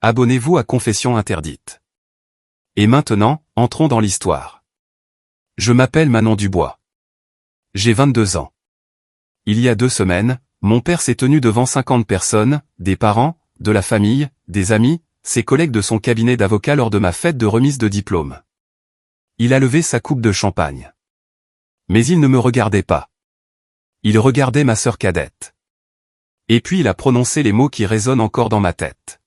Abonnez-vous à Confession interdite. Et maintenant, entrons dans l'histoire. Je m'appelle Manon Dubois. J'ai 22 ans. Il y a 2 semaines, mon père s'est tenu devant 50 personnes, des parents, de la famille, des amis, ses collègues de son cabinet d'avocat lors de ma fête de remise de diplôme. Il a levé sa coupe de champagne. Mais il ne me regardait pas. Il regardait ma sœur cadette. Et puis il a prononcé les mots qui résonnent encore dans ma tête.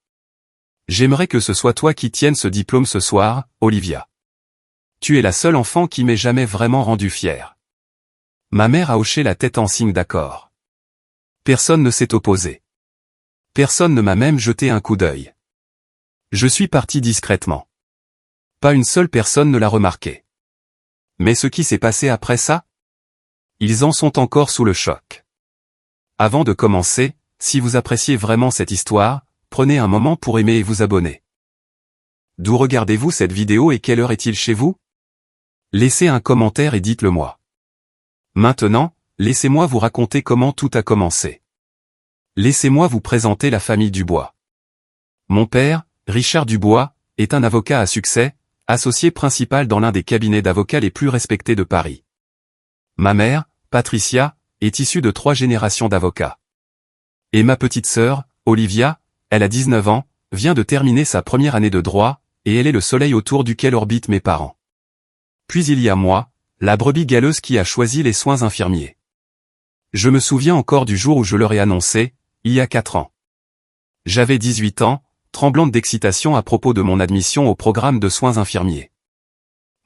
J'aimerais que ce soit toi qui tiennes ce diplôme ce soir, Olivia. Tu es la seule enfant qui m'ait jamais vraiment rendu fier. Ma mère a hoché la tête en signe d'accord. Personne ne s'est opposé. Personne ne m'a même jeté un coup d'œil. Je suis parti discrètement. Pas une seule personne ne l'a remarqué. Mais ce qui s'est passé après ça? Ils en sont encore sous le choc. Avant de commencer, si vous appréciez vraiment cette histoire, prenez un moment pour aimer et vous abonner. D'où regardez-vous cette vidéo et quelle heure est-il chez vous? Laissez un commentaire et dites-le moi. Maintenant, laissez-moi vous raconter comment tout a commencé. Laissez-moi vous présenter la famille Dubois. Mon père, Richard Dubois, est un avocat à succès, associé principal dans l'un des cabinets d'avocats les plus respectés de Paris. Ma mère, Patricia, est issue de 3 générations d'avocats. Et ma petite sœur, Olivia, elle a 19 ans, vient de terminer sa première année de droit, et elle est le soleil autour duquel orbitent mes parents. Puis il y a moi, la brebis galeuse qui a choisi les soins infirmiers. Je me souviens encore du jour où je leur ai annoncé, il y a 4 ans. J'avais 18 ans, tremblante d'excitation à propos de mon admission au programme de soins infirmiers.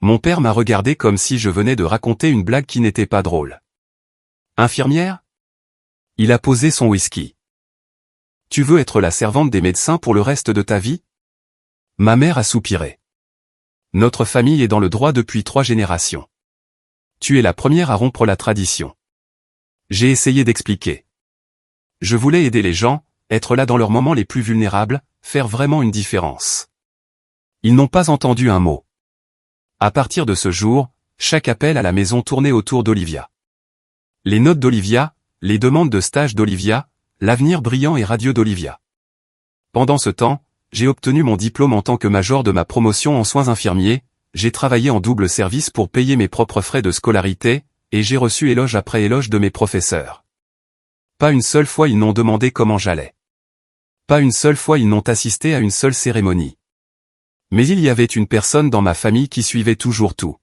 Mon père m'a regardé comme si je venais de raconter une blague qui n'était pas drôle. Infirmière? Il a posé son whisky. Tu veux être la servante des médecins pour le reste de ta vie? Ma mère a soupiré. Notre famille est dans le droit depuis 3 générations. Tu es la première à rompre la tradition. J'ai essayé d'expliquer. Je voulais aider les gens, être là dans leurs moments les plus vulnérables, faire vraiment une différence. Ils n'ont pas entendu un mot. À partir de ce jour, chaque appel à la maison tournait autour d'Olivia. Les notes d'Olivia, les demandes de stage d'Olivia, l'avenir brillant et radieux d'Olivia. Pendant ce temps, j'ai obtenu mon diplôme en tant que major de ma promotion en soins infirmiers, j'ai travaillé en double service pour payer mes propres frais de scolarité, et j'ai reçu éloge après éloge de mes professeurs. Pas une seule fois ils n'ont demandé comment j'allais. Pas une seule fois ils n'ont assisté à une seule cérémonie. Mais il y avait une personne dans ma famille qui suivait toujours tout.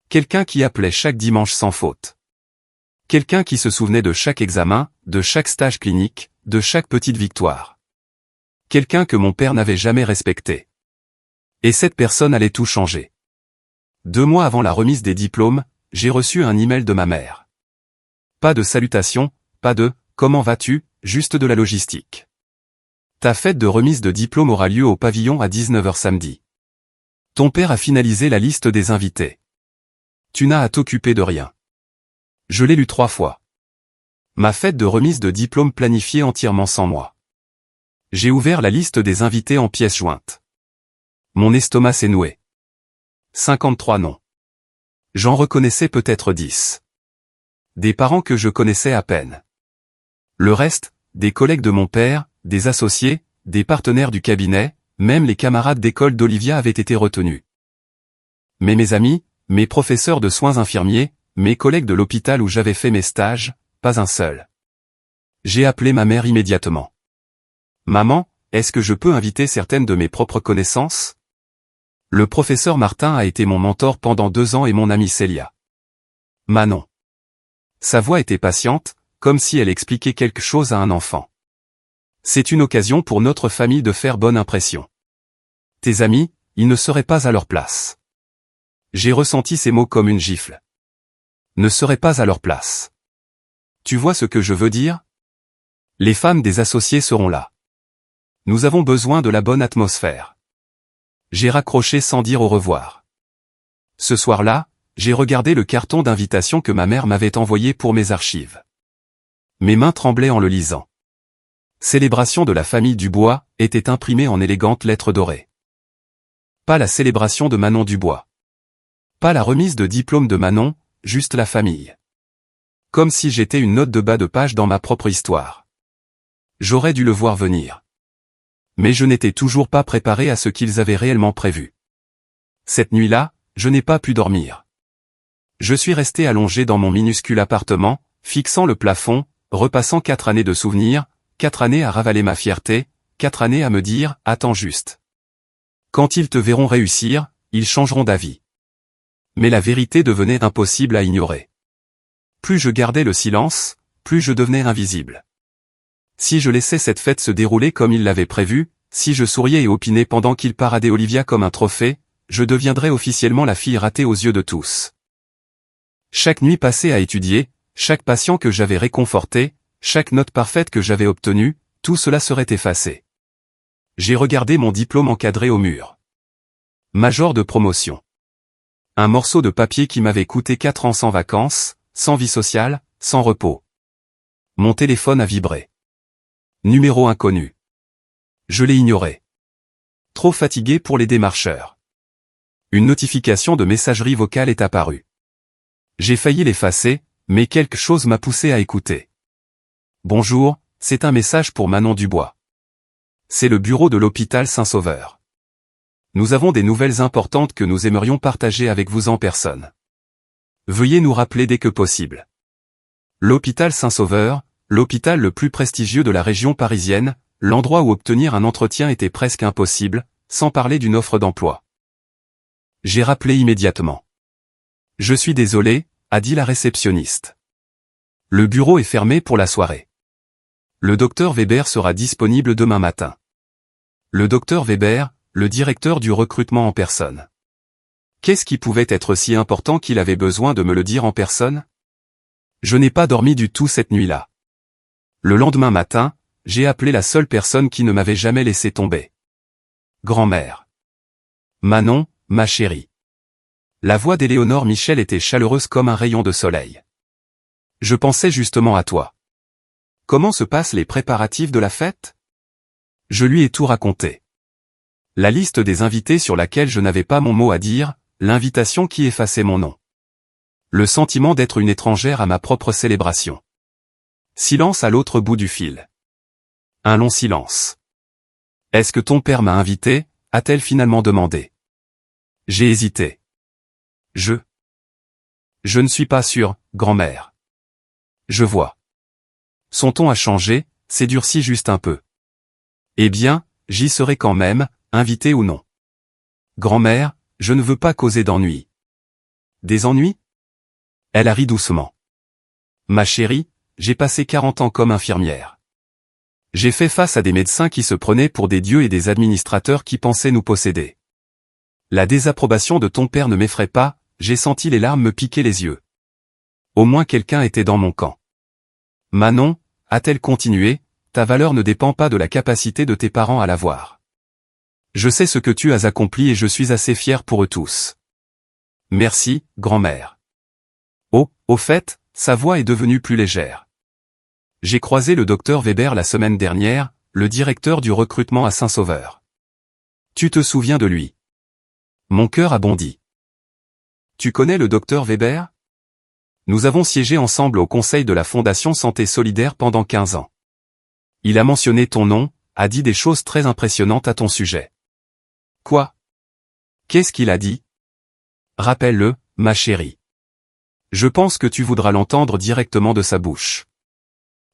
Quelqu'un qui appelait chaque dimanche sans faute. Quelqu'un qui se souvenait de chaque examen, de chaque stage clinique, de chaque petite victoire. Quelqu'un que mon père n'avait jamais respecté. Et cette personne allait tout changer. 2 mois avant la remise des diplômes, j'ai reçu un email de ma mère. Pas de salutations, pas de « comment vas-tu », juste de la logistique. Ta fête de remise de diplôme aura lieu au pavillon à 19h samedi. Ton père a finalisé la liste des invités. Tu n'as à t'occuper de rien. Je l'ai lu 3 fois. Ma fête de remise de diplôme planifiée entièrement sans moi. J'ai ouvert la liste des invités en pièces jointes. Mon estomac s'est noué. 53 noms. J'en reconnaissais peut-être 10. Des parents que je connaissais à peine. Le reste, des collègues de mon père, des associés, des partenaires du cabinet, même les camarades d'école d'Olivia avaient été retenus. Mais mes amis, mes professeurs de soins infirmiers, mes collègues de l'hôpital où j'avais fait mes stages, pas un seul. J'ai appelé ma mère immédiatement. Maman, est-ce que je peux inviter certaines de mes propres connaissances? Le professeur Martin a été mon mentor pendant 2 ans et mon amie Célia. Manon. Sa voix était patiente, comme si elle expliquait quelque chose à un enfant. C'est une occasion pour notre famille de faire bonne impression. Tes amis, ils ne seraient pas à leur place. J'ai ressenti ces mots comme une gifle. Ne seraient pas à leur place. Tu vois ce que je veux dire? Les femmes des associés seront là. Nous avons besoin de la bonne atmosphère. J'ai raccroché sans dire au revoir. Ce soir-là, j'ai regardé le carton d'invitation que ma mère m'avait envoyé pour mes archives. Mes mains tremblaient en le lisant. Célébration de la famille Dubois était imprimée en élégantes lettres dorées. Pas la célébration de Manon Dubois. Pas la remise de diplôme de Manon, juste la famille. Comme si j'étais une note de bas de page dans ma propre histoire. J'aurais dû le voir venir. Mais je n'étais toujours pas préparé à ce qu'ils avaient réellement prévu. Cette nuit-là, je n'ai pas pu dormir. Je suis resté allongé dans mon minuscule appartement, fixant le plafond, repassant 4 années de souvenirs, 4 années à ravaler ma fierté, 4 années à me dire « Attends juste. Quand ils te verront réussir, ils changeront d'avis. » Mais la vérité devenait impossible à ignorer. Plus je gardais le silence, plus je devenais invisible. Si je laissais cette fête se dérouler comme il l'avait prévu, si je souriais et opinais pendant qu'il paradait Olivia comme un trophée, je deviendrais officiellement la fille ratée aux yeux de tous. Chaque nuit passée à étudier, chaque patient que j'avais réconforté, chaque note parfaite que j'avais obtenue, tout cela serait effacé. J'ai regardé mon diplôme encadré au mur. Major de promotion. Un morceau de papier qui m'avait coûté 4 ans sans vacances, sans vie sociale, sans repos. Mon téléphone a vibré. Numéro inconnu. Je l'ai ignoré. Trop fatigué pour les démarcheurs. Une notification de messagerie vocale est apparue. J'ai failli l'effacer, mais quelque chose m'a poussé à écouter. Bonjour, c'est un message pour Manon Dubois. C'est le bureau de l'hôpital Saint-Sauveur. Nous avons des nouvelles importantes que nous aimerions partager avec vous en personne. Veuillez nous rappeler dès que possible. L'hôpital Saint-Sauveur, l'hôpital le plus prestigieux de la région parisienne, l'endroit où obtenir un entretien était presque impossible, sans parler d'une offre d'emploi. J'ai rappelé immédiatement. Je suis désolé, a dit la réceptionniste. Le bureau est fermé pour la soirée. Le docteur Weber sera disponible demain matin. Le docteur Weber, le directeur du recrutement en personne. Qu'est-ce qui pouvait être si important qu'il avait besoin de me le dire en personne? Je n'ai pas dormi du tout cette nuit-là. Le lendemain matin, j'ai appelé la seule personne qui ne m'avait jamais laissé tomber. Grand-mère. Manon, ma chérie. La voix d'Éléonore Michel était chaleureuse comme un rayon de soleil. Je pensais justement à toi. Comment se passent les préparatifs de la fête? Je lui ai tout raconté. La liste des invités sur laquelle je n'avais pas mon mot à dire, l'invitation qui effaçait mon nom. Le sentiment d'être une étrangère à ma propre célébration. Silence à l'autre bout du fil. Un long silence. Est-ce que ton père m'a invité, a-t-elle finalement demandé. J'ai hésité. Je ne suis pas sûr, grand-mère. Je vois. Son ton a changé, s'est durci juste un peu. Eh bien, j'y serai quand même, invité ou non. Grand-mère, je ne veux pas causer d'ennuis. Des ennuis? Elle a ri doucement. Ma chérie, j'ai passé 40 ans comme infirmière. J'ai fait face à des médecins qui se prenaient pour des dieux et des administrateurs qui pensaient nous posséder. La désapprobation de ton père ne m'effraie pas, j'ai senti les larmes me piquer les yeux. Au moins quelqu'un était dans mon camp. Manon, a-t-elle continué, ta valeur ne dépend pas de la capacité de tes parents à la voir. Je sais ce que tu as accompli et je suis assez fier pour eux tous. Merci, grand-mère. Oh, au fait, sa voix est devenue plus légère. J'ai croisé le docteur Weber la semaine dernière, le directeur du recrutement à Saint-Sauveur. Tu te souviens de lui? Mon cœur a bondi. Tu connais le docteur Weber? Nous avons siégé ensemble au conseil de la Fondation Santé Solidaire pendant 15 ans. Il a mentionné ton nom, a dit des choses très impressionnantes à ton sujet. Quoi? Qu'est-ce qu'il a dit? Rappelle-le, ma chérie. Je pense que tu voudras l'entendre directement de sa bouche.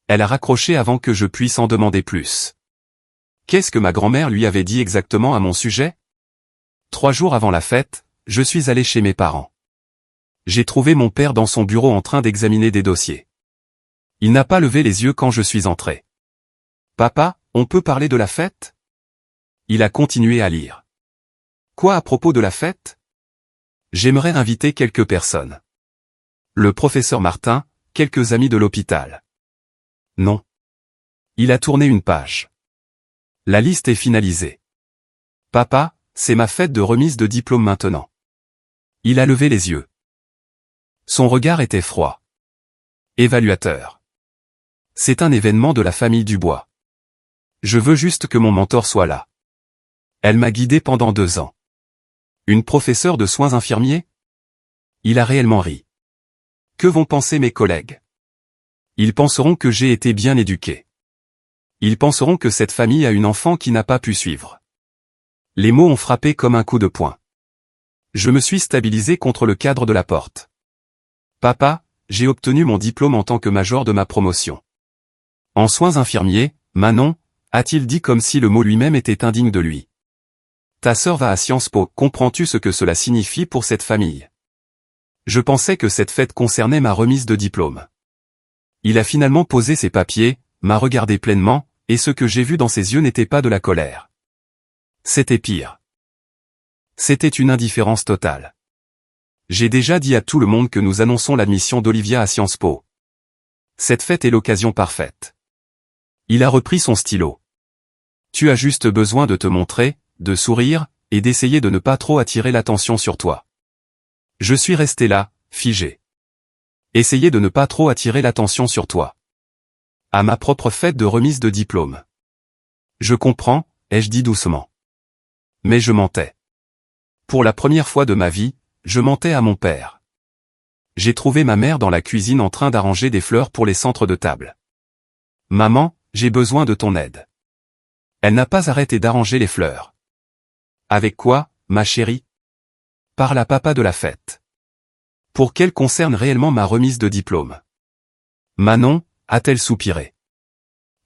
Elle a raccroché avant que je puisse en demander plus. Qu'est-ce que ma grand-mère lui avait dit exactement à mon sujet? 3 jours avant la fête, je suis allé chez mes parents. J'ai trouvé mon père dans son bureau en train d'examiner des dossiers. Il n'a pas levé les yeux quand je suis entré. Papa, on peut parler de la fête? Il a continué à lire. Quoi à propos de la fête? J'aimerais inviter quelques personnes. Le professeur Martin, quelques amis de l'hôpital. Non. Il a tourné une page. La liste est finalisée. Papa, c'est ma fête de remise de diplôme maintenant. Il a levé les yeux. Son regard était froid. Évaluateur. C'est un événement de la famille Dubois. Je veux juste que mon mentor soit là. Elle m'a guidé pendant 2 ans. Une professeure de soins infirmiers? Il a réellement ri. Que vont penser mes collègues? Ils penseront que j'ai été bien éduqué. Ils penseront que cette famille a une enfant qui n'a pas pu suivre. Les mots ont frappé comme un coup de poing. Je me suis stabilisé contre le cadre de la porte. Papa, j'ai obtenu mon diplôme en tant que major de ma promotion. En soins infirmiers, Manon, a-t-il dit comme si le mot lui-même était indigne de lui. Ta sœur va à Sciences Po, comprends-tu ce que cela signifie pour cette famille? Je pensais que cette fête concernait ma remise de diplôme. Il a finalement posé ses papiers, m'a regardé pleinement, et ce que j'ai vu dans ses yeux n'était pas de la colère. C'était pire. C'était une indifférence totale. J'ai déjà dit à tout le monde que nous annonçons l'admission d'Olivia à Sciences Po. Cette fête est l'occasion parfaite. Il a repris son stylo. Tu as juste besoin de te montrer, de sourire, et d'essayer de ne pas trop attirer l'attention sur toi. Je suis resté là, figé. Essayer de ne pas trop attirer l'attention sur toi. À ma propre fête de remise de diplôme. Je comprends, ai-je dit doucement. Mais je mentais. Pour la première fois de ma vie, je mentais à mon père. J'ai trouvé ma mère dans la cuisine en train d'arranger des fleurs pour les centres de table. Maman, j'ai besoin de ton aide. Elle n'a pas arrêté d'arranger les fleurs. Avec quoi, ma chérie? Parle à papa de la fête. Pour qu'elle concerne réellement ma remise de diplôme. Manon, a-t-elle soupiré.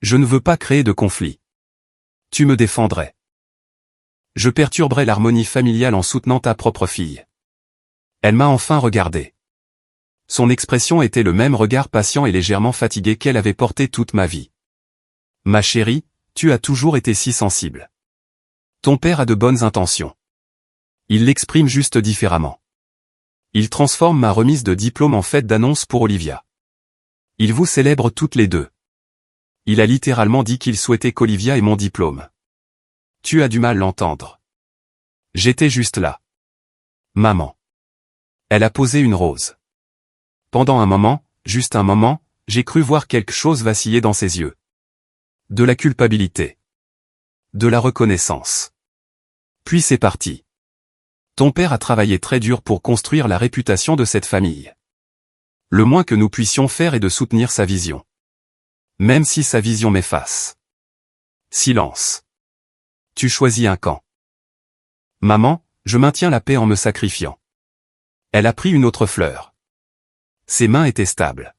Je ne veux pas créer de conflit. Tu me défendrais. Je perturberais l'harmonie familiale en soutenant ta propre fille. Elle m'a enfin regardé. Son expression était le même regard patient et légèrement fatigué qu'elle avait porté toute ma vie. Ma chérie, tu as toujours été si sensible. Ton père a de bonnes intentions. Il l'exprime juste différemment. Il transforme ma remise de diplôme en fête d'annonce pour Olivia. Il vous célèbre toutes les deux. Il a littéralement dit qu'il souhaitait qu'Olivia ait mon diplôme. Tu as du mal l'entendre. J'étais juste là. Maman. Elle a posé une rose. Pendant un moment, juste un moment, j'ai cru voir quelque chose vaciller dans ses yeux. De la culpabilité. De la reconnaissance. Puis c'est parti. Ton père a travaillé très dur pour construire la réputation de cette famille. Le moins que nous puissions faire est de soutenir sa vision. Même si sa vision m'efface. Silence. Tu choisis un camp. Maman, je maintiens la paix en me sacrifiant. Elle a pris une autre fleur. Ses mains étaient stables.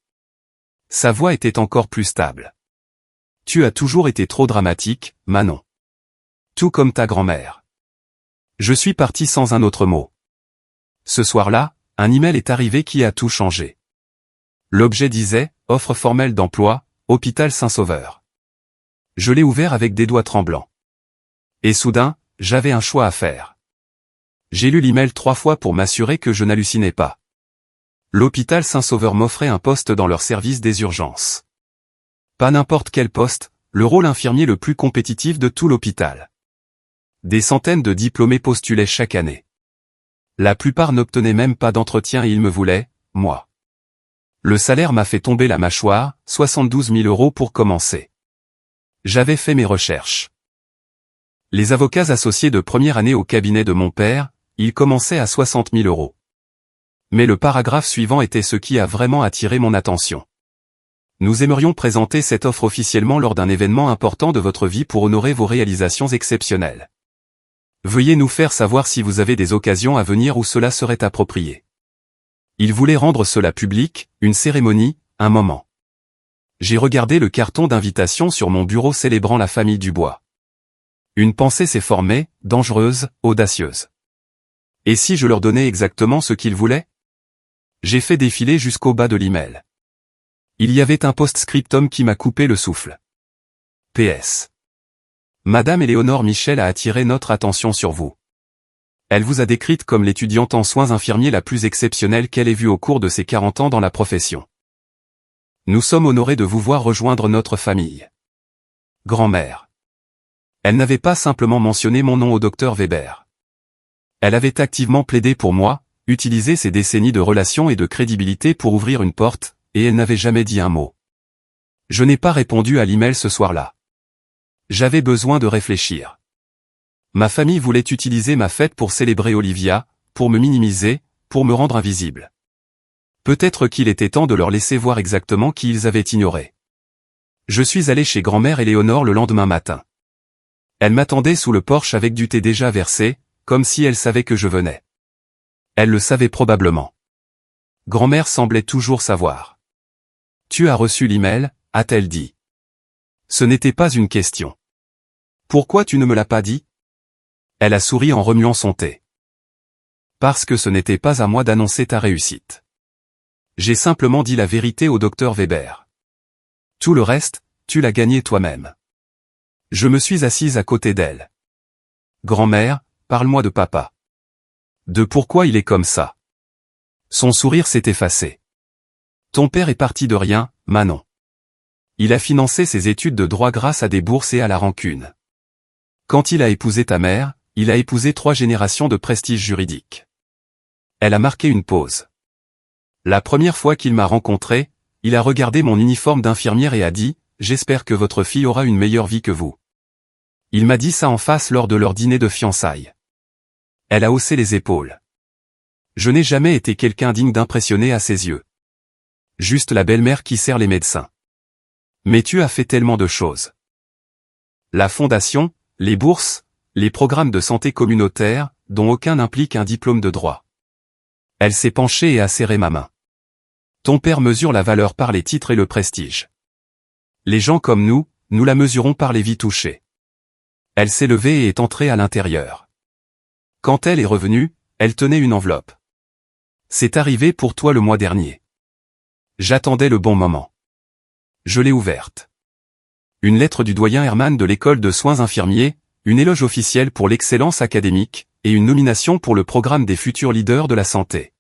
Sa voix était encore plus stable. Tu as toujours été trop dramatique, Manon. Tout comme ta grand-mère. Je suis parti sans un autre mot. Ce soir-là, un email est arrivé qui a tout changé. L'objet disait « Offre formelle d'emploi, Hôpital Saint-Sauveur ». Je l'ai ouvert avec des doigts tremblants. Et soudain, j'avais un choix à faire. J'ai lu l'email 3 fois pour m'assurer que je n'hallucinais pas. L'hôpital Saint-Sauveur m'offrait un poste dans leur service des urgences. Pas n'importe quel poste, le rôle infirmier le plus compétitif de tout l'hôpital. Des centaines de diplômés postulaient chaque année. La plupart n'obtenaient même pas d'entretien et ils me voulaient, moi. Le salaire m'a fait tomber la mâchoire, 72 000 € pour commencer. J'avais fait mes recherches. Les avocats associés de première année au cabinet de mon père, ils commençaient à 60 000 €. Mais le paragraphe suivant était ce qui a vraiment attiré mon attention. Nous aimerions présenter cette offre officiellement lors d'un événement important de votre vie pour honorer vos réalisations exceptionnelles. Veuillez nous faire savoir si vous avez des occasions à venir où cela serait approprié. Ils voulaient rendre cela public, une cérémonie, un moment. J'ai regardé le carton d'invitation sur mon bureau célébrant la famille Dubois. Une pensée s'est formée, dangereuse, audacieuse. Et si je leur donnais exactement ce qu'ils voulaient? J'ai fait défiler jusqu'au bas de l'email. Il y avait un post-scriptum qui m'a coupé le souffle. PS. Madame Éléonore Michel a attiré notre attention sur vous. Elle vous a décrite comme l'étudiante en soins infirmiers la plus exceptionnelle qu'elle ait vue au cours de ses 40 ans dans la profession. Nous sommes honorés de vous voir rejoindre notre famille. Grand-mère. Elle n'avait pas simplement mentionné mon nom au docteur Weber. Elle avait activement plaidé pour moi, utilisé ses décennies de relations et de crédibilité pour ouvrir une porte, et elle n'avait jamais dit un mot. Je n'ai pas répondu à l'email ce soir-là. J'avais besoin de réfléchir. Ma famille voulait utiliser ma fête pour célébrer Olivia, pour me minimiser, pour me rendre invisible. Peut-être qu'il était temps de leur laisser voir exactement qui ils avaient ignoré. Je suis allé chez grand-mère Éléonore le lendemain matin. Elle m'attendait sous le porche avec du thé déjà versé, comme si elle savait que je venais. Elle le savait probablement. Grand-mère semblait toujours savoir. « Tu as reçu l'email » a-t-elle dit. Ce n'était pas une question. « Pourquoi tu ne me l'as pas dit ?» Elle a souri en remuant son thé. « Parce que ce n'était pas à moi d'annoncer ta réussite. J'ai simplement dit la vérité au docteur Weber. Tout le reste, tu l'as gagné toi-même. » Je me suis assise à côté d'elle. « Grand-mère, parle-moi de papa. De pourquoi il est comme ça. » Son sourire s'est effacé. « Ton père est parti de rien, Manon. Il a financé ses études de droit grâce à des bourses et à la rancune. Quand il a épousé ta mère, il a épousé 3 générations de prestige juridique. » Elle a marqué une pause. La première fois qu'il m'a rencontré, il a regardé mon uniforme d'infirmière et a dit « J'espère que votre fille aura une meilleure vie que vous. » Il m'a dit ça en face lors de leur dîner de fiançailles. Elle a haussé les épaules. Je n'ai jamais été quelqu'un digne d'impressionner à ses yeux. Juste la belle-mère qui sert les médecins. Mais tu as fait tellement de choses. La fondation, les bourses, les programmes de santé communautaire, dont aucun n'implique un diplôme de droit. Elle s'est penchée et a serré ma main. Ton père mesure la valeur par les titres et le prestige. Les gens comme nous, nous la mesurons par les vies touchées. Elle s'est levée et est entrée à l'intérieur. Quand elle est revenue, elle tenait une enveloppe. C'est arrivé pour toi le mois dernier. J'attendais le bon moment. Je l'ai ouverte. Une lettre du doyen Hermann de l'école de soins infirmiers, une éloge officielle pour l'excellence académique, et une nomination pour le programme des futurs leaders de la santé.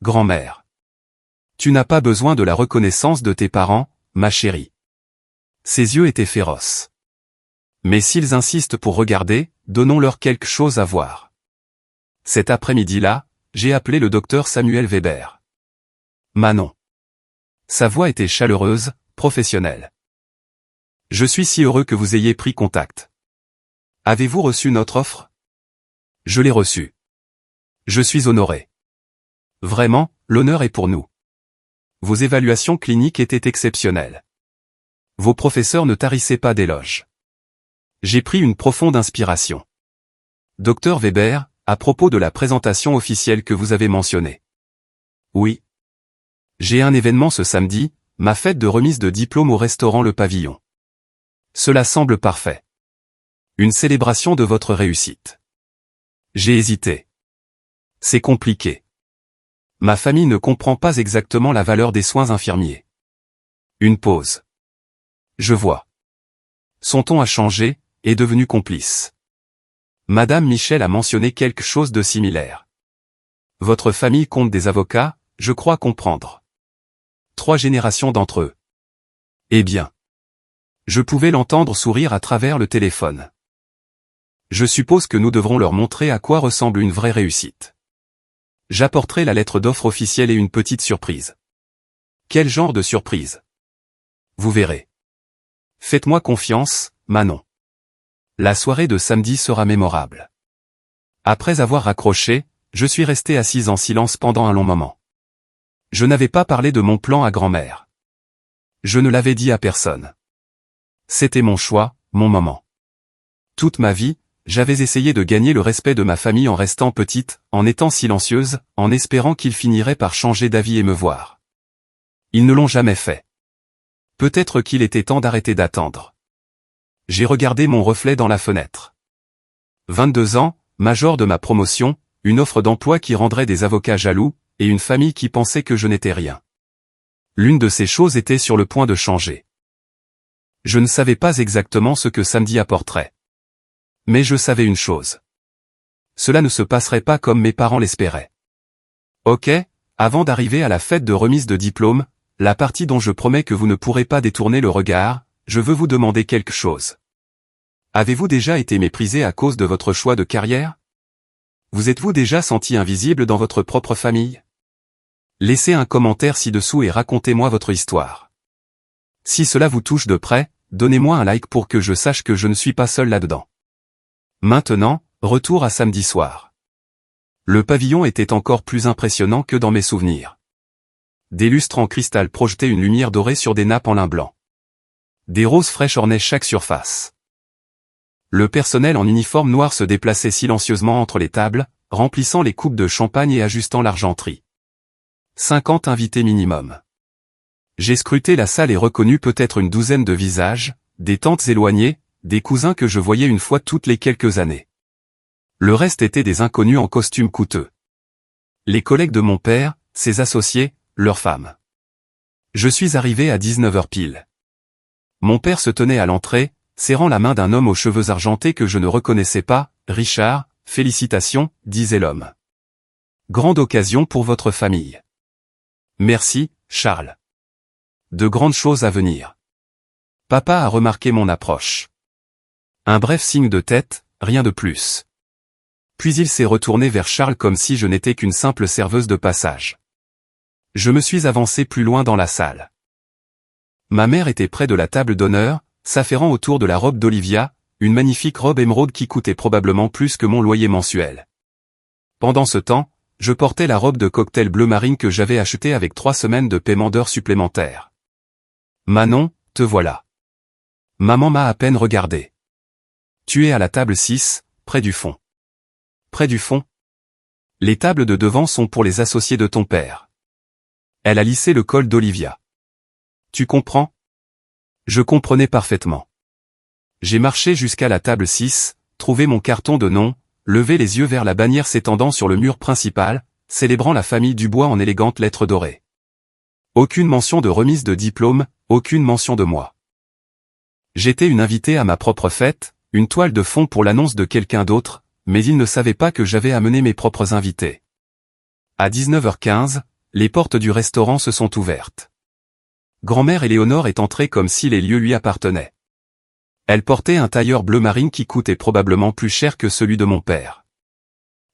Grand-mère. Tu n'as pas besoin de la reconnaissance de tes parents, ma chérie. Ses yeux étaient féroces. Mais s'ils insistent pour regarder, donnons-leur quelque chose à voir. Cet après-midi-là, j'ai appelé le docteur Samuel Weber. Manon. Sa voix était chaleureuse, professionnelle. Je suis si heureux que vous ayez pris contact. Avez-vous reçu notre offre? Je l'ai reçue. Je suis honoré. Vraiment, l'honneur est pour nous. Vos évaluations cliniques étaient exceptionnelles. Vos professeurs ne tarissaient pas d'éloges. J'ai pris une profonde inspiration. Docteur Weber, à propos de la présentation officielle que vous avez mentionnée. Oui. J'ai un événement ce samedi, ma fête de remise de diplôme au restaurant Le Pavillon. Cela semble parfait. Une célébration de votre réussite. J'ai hésité. C'est compliqué. Ma famille ne comprend pas exactement la valeur des soins infirmiers. Une pause. Je vois. Son ton a changé, est devenu complice. Madame Michel a mentionné quelque chose de similaire. Votre famille compte des avocats, je crois comprendre. 3 générations d'entre eux. Eh bien. Je pouvais l'entendre sourire à travers le téléphone. Je suppose que nous devrons leur montrer à quoi ressemble une vraie réussite. J'apporterai la lettre d'offre officielle et une petite surprise. Quel genre de surprise? Vous verrez. Faites-moi confiance, Manon. La soirée de samedi sera mémorable. Après avoir raccroché, je suis resté assise en silence pendant un long moment. Je n'avais pas parlé de mon plan à grand-mère. Je ne l'avais dit à personne. C'était mon choix, mon moment. Toute ma vie, j'avais essayé de gagner le respect de ma famille en restant petite, en étant silencieuse, en espérant qu'ils finiraient par changer d'avis et me voir. Ils ne l'ont jamais fait. Peut-être qu'il était temps d'arrêter d'attendre. J'ai regardé mon reflet dans la fenêtre. 22 ans, major de ma promotion, une offre d'emploi qui rendrait des avocats jaloux, et une famille qui pensait que je n'étais rien. L'une de ces choses était sur le point de changer. Je ne savais pas exactement ce que samedi apporterait. Mais je savais une chose. Cela ne se passerait pas comme mes parents l'espéraient. Ok, avant d'arriver à la fête de remise de diplôme, la partie dont je promets que vous ne pourrez pas détourner le regard, je veux vous demander quelque chose. Avez-vous déjà été méprisé à cause de votre choix de carrière? Vous êtes-vous déjà senti invisible dans votre propre famille? Laissez un commentaire ci-dessous et racontez-moi votre histoire. Si cela vous touche de près, donnez-moi un like pour que je sache que je ne suis pas seul là-dedans. Maintenant, retour à samedi soir. Le pavillon était encore plus impressionnant que dans mes souvenirs. Des lustres en cristal projetaient une lumière dorée sur des nappes en lin blanc. des roses fraîches ornaient chaque surface. Le personnel en uniforme noir se déplaçait silencieusement entre les tables, remplissant les coupes de champagne et ajustant l'argenterie. 50 invités minimum. J'ai scruté la salle et reconnu peut-être une douzaine de visages, des tantes éloignées, des cousins que je voyais une fois toutes les quelques années. Le reste était des inconnus en costume coûteux. Les collègues de mon père, ses associés, leurs femmes. Je suis arrivé à 19h pile. Mon père se tenait à l'entrée, serrant la main d'un homme aux cheveux argentés que je ne reconnaissais pas. « Richard, félicitations », disait l'homme. « Grande occasion pour votre famille. »« Merci, Charles. De grandes choses à venir. » Papa a remarqué mon approche. Un bref signe de tête, rien de plus. Puis il s'est retourné vers Charles comme si je n'étais qu'une simple serveuse de passage. Je me suis avancé plus loin dans la salle. Ma mère était près de la table d'honneur, s'affairant autour de la robe d'Olivia, une magnifique robe émeraude qui coûtait probablement plus que mon loyer mensuel. Pendant ce temps, je portais la robe de cocktail bleu marine que j'avais achetée avec 3 semaines de paiement d'heures supplémentaires. « Manon, te voilà. » Maman m'a à peine regardé. « Tu es à la table 6, près du fond. » Près du fond ? Les tables de devant sont pour les associés de ton père. Elle a lissé le col d'Olivia. Tu comprends ? Je comprenais parfaitement. J'ai marché jusqu'à la table 6, trouvé mon carton de nom, levé les yeux vers la bannière s'étendant sur le mur principal, célébrant la famille Dubois en élégantes lettres dorées. Aucune mention de remise de diplôme, aucune mention de moi. J'étais une invitée à ma propre fête, une toile de fond pour l'annonce de quelqu'un d'autre, mais ils ne savaient pas que j'avais amené mes propres invités. À 19h15, les portes du restaurant se sont ouvertes. Grand-mère Éléonore est entrée comme si les lieux lui appartenaient. Elle portait un tailleur bleu marine qui coûtait probablement plus cher que celui de mon père.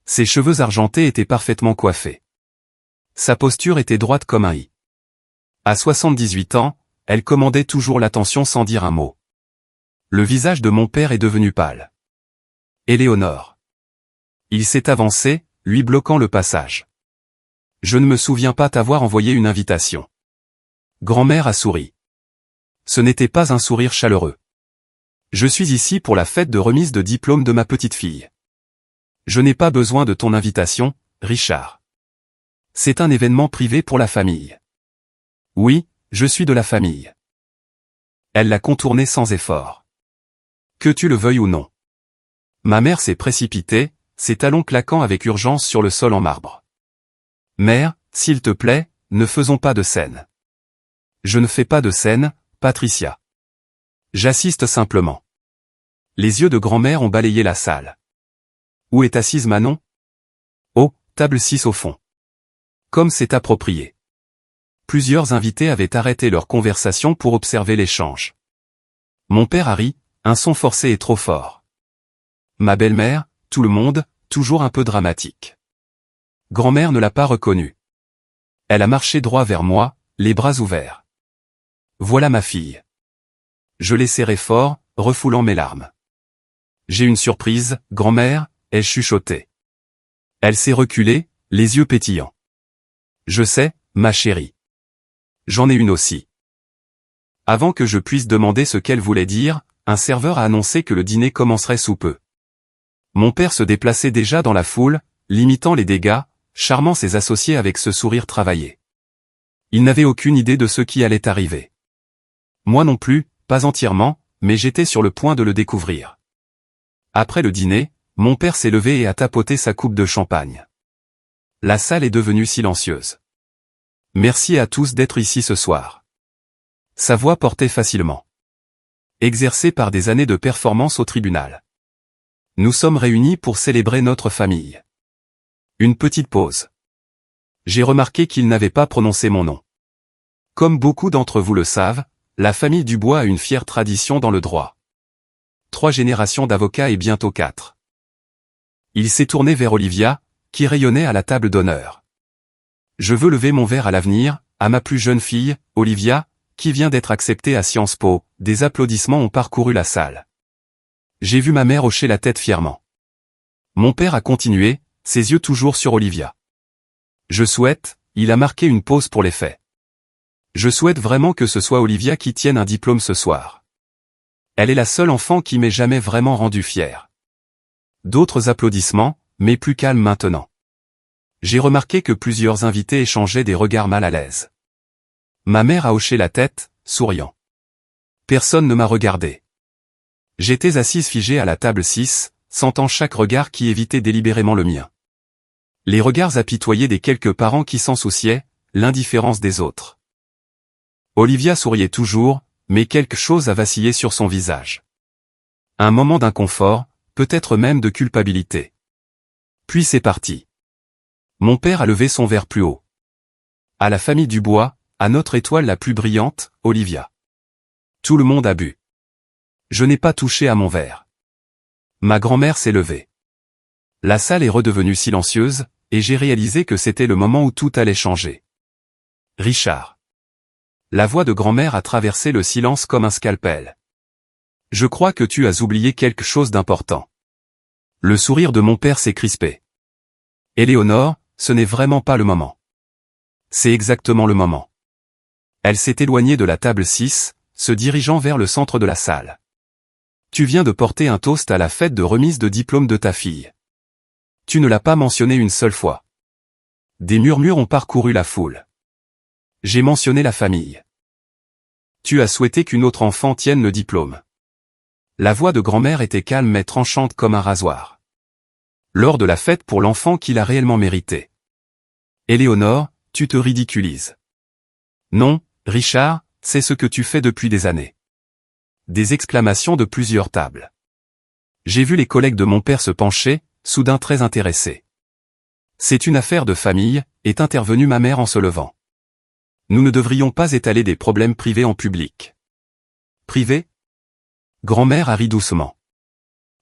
Ses cheveux argentés étaient parfaitement coiffés. Sa posture était droite comme un i. À 78 ans, elle commandait toujours l'attention sans dire un mot. Le visage de mon père est devenu pâle. Éléonore. Il s'est avancé, lui bloquant le passage. Je ne me souviens pas t'avoir envoyé une invitation. Grand-mère a souri. Ce n'était pas un sourire chaleureux. Je suis ici pour la fête de remise de diplôme de ma petite fille. Je n'ai pas besoin de ton invitation, Richard. C'est un événement privé pour la famille. Oui, je suis de la famille. Elle l'a contourné sans effort. Que tu le veuilles ou non. Ma mère s'est précipitée, ses talons claquant avec urgence sur le sol en marbre. Mère, s'il te plaît, ne faisons pas de scène. Je ne fais pas de scène, Patricia. J'assiste simplement. Les yeux de grand-mère ont balayé la salle. Où est assise Manon ? Oh, table 6 au fond. Comme c'est approprié. Plusieurs invités avaient arrêté leur conversation pour observer l'échange. Mon père a ri, un son forcé et trop fort. Ma belle-mère, tout le monde, toujours un peu dramatique. Grand-mère ne l'a pas reconnu. Elle a marché droit vers moi, les bras ouverts. Voilà ma fille. Je l'ai serrée fort, refoulant mes larmes. J'ai une surprise, grand-mère, ai-je chuchoté. Elle s'est reculée, les yeux pétillants. Je sais, ma chérie. J'en ai une aussi. Avant que je puisse demander ce qu'elle voulait dire, un serveur a annoncé que le dîner commencerait sous peu. Mon père se déplaçait déjà dans la foule, limitant les dégâts, charmant ses associés avec ce sourire travaillé. Il n'avait aucune idée de ce qui allait arriver. Moi non plus, pas entièrement, mais j'étais sur le point de le découvrir. Après le dîner, mon père s'est levé et a tapoté sa coupe de champagne. La salle est devenue silencieuse. Merci à tous d'être ici ce soir. Sa voix portait facilement. Exercée par des années de performance au tribunal. Nous sommes réunis pour célébrer notre famille. Une petite pause. J'ai remarqué qu'il n'avait pas prononcé mon nom. Comme beaucoup d'entre vous le savent, la famille Dubois a une fière tradition dans le droit. 3 générations d'avocats et bientôt 4. Il s'est tourné vers Olivia, qui rayonnait à la table d'honneur. Je veux lever mon verre à l'avenir, à ma plus jeune fille, Olivia, qui vient d'être acceptée à Sciences Po. Des applaudissements ont parcouru la salle. J'ai vu ma mère hocher la tête fièrement. Mon père a continué, ses yeux toujours sur Olivia. Je souhaite, il a marqué une pause pour les faits. Je souhaite vraiment que ce soit Olivia qui tienne un diplôme ce soir. Elle est la seule enfant qui m'ait jamais vraiment rendu fier. D'autres applaudissements, mais plus calmes maintenant. J'ai remarqué que plusieurs invités échangeaient des regards mal à l'aise. Ma mère a hoché la tête, souriant. Personne ne m'a regardé. J'étais assise figée à la table 6, sentant chaque regard qui évitait délibérément le mien. Les regards apitoyés des quelques parents qui s'en souciaient, l'indifférence des autres. Olivia souriait toujours, mais quelque chose a vacillé sur son visage. Un moment d'inconfort, peut-être même de culpabilité. Puis c'est parti. Mon père a levé son verre plus haut. À la famille Dubois, à notre étoile la plus brillante, Olivia. Tout le monde a bu. Je n'ai pas touché à mon verre. Ma grand-mère s'est levée. La salle est redevenue silencieuse, et j'ai réalisé que c'était le moment où tout allait changer. Richard. La voix de grand-mère a traversé le silence comme un scalpel. Je crois que tu as oublié quelque chose d'important. Le sourire de mon père s'est crispé. Éléonore, ce n'est vraiment pas le moment. C'est exactement le moment. Elle s'est éloignée de la table 6, se dirigeant vers le centre de la salle. Tu viens de porter un toast à la fête de remise de diplôme de ta fille. Tu ne l'as pas mentionné une seule fois. Des murmures ont parcouru la foule. J'ai mentionné la famille. Tu as souhaité qu'une autre enfant tienne le diplôme. La voix de grand-mère était calme mais tranchante comme un rasoir. Lors de la fête pour l'enfant qu'il a réellement mérité. Éléonore, tu te ridiculises. Non, Richard, c'est ce que tu fais depuis des années. Des exclamations de plusieurs tables. J'ai vu les collègues de mon père se pencher, soudain très intéressés. C'est une affaire de famille, est intervenue ma mère en se levant. Nous ne devrions pas étaler des problèmes privés en public. Privé ? Grand-mère a ri doucement.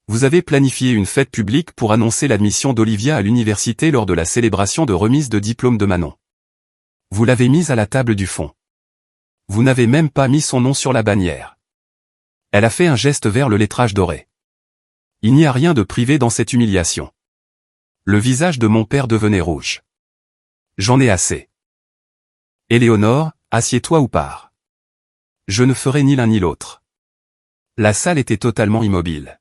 Vous avez planifié une fête publique pour annoncer l'admission d'Olivia à l'université lors de la célébration de remise de diplôme de Manon. Vous l'avez mise à la table du fond. Vous n'avez même pas mis son nom sur la bannière. Elle a fait un geste vers le lettrage doré. Il n'y a rien de privé dans cette humiliation. Le visage de mon père devenait rouge. J'en ai assez. Éléonore, assieds-toi ou pars. Je ne ferai ni l'un ni l'autre. La salle était totalement immobile.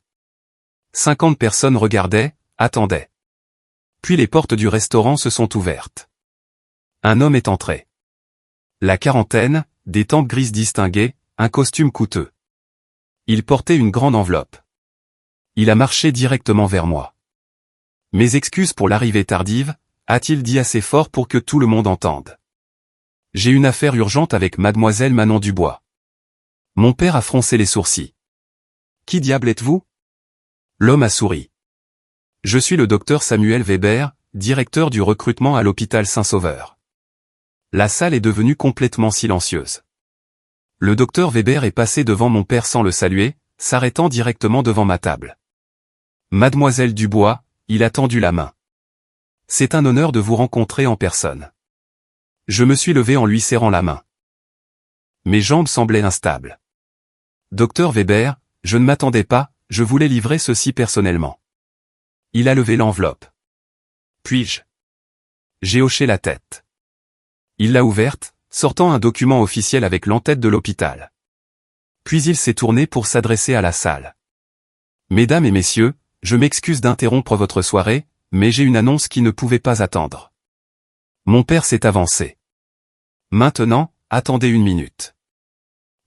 50 personnes regardaient, attendaient. Puis les portes du restaurant se sont ouvertes. Un homme est entré. La quarantaine, des tempes grises distinguées, un costume coûteux. Il portait une grande enveloppe. Il a marché directement vers moi. Mes excuses pour l'arrivée tardive, a-t-il dit assez fort pour que tout le monde entende. J'ai une affaire urgente avec mademoiselle Manon Dubois. Mon père a froncé les sourcils. Qui diable êtes-vous ? L'homme a souri. Je suis le docteur Samuel Weber, directeur du recrutement à l'hôpital Saint-Sauveur. La salle est devenue complètement silencieuse. Le docteur Weber est passé devant mon père sans le saluer, s'arrêtant directement devant ma table. Mademoiselle Dubois, il a tendu la main. C'est un honneur de vous rencontrer en personne. Je me suis levé en lui serrant la main. Mes jambes semblaient instables. Docteur Weber, je ne m'attendais pas, je voulais livrer ceci personnellement. Il a levé l'enveloppe. Puis-je ? J'ai hoché la tête. Il l'a ouverte, sortant un document officiel avec l'entête de l'hôpital. Puis il s'est tourné pour s'adresser à la salle. Mesdames et messieurs, je m'excuse d'interrompre votre soirée, mais j'ai une annonce qui ne pouvait pas attendre. Mon père s'est avancé. Maintenant, attendez une minute.